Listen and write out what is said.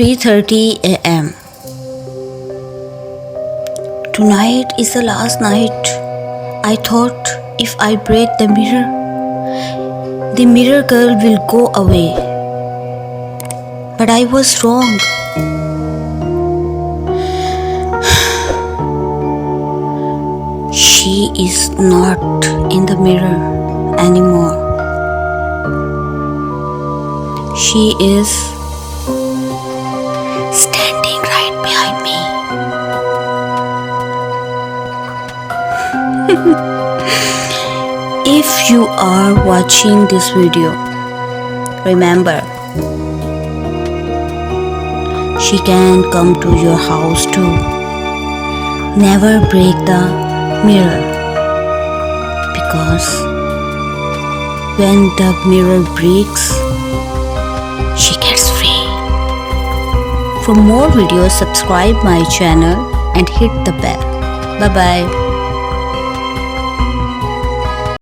3:30 a.m. Tonight is the last night. I thought if I break the mirror, the mirror girl will go away. But I was wrong. She is not in the mirror anymore. She is standing right behind me. If you are watching this video, remember, she can come to your house too. Never break the mirror, because when the mirror breaks, she gets free. For more videos, subscribe my channel and hit the bell. Bye bye.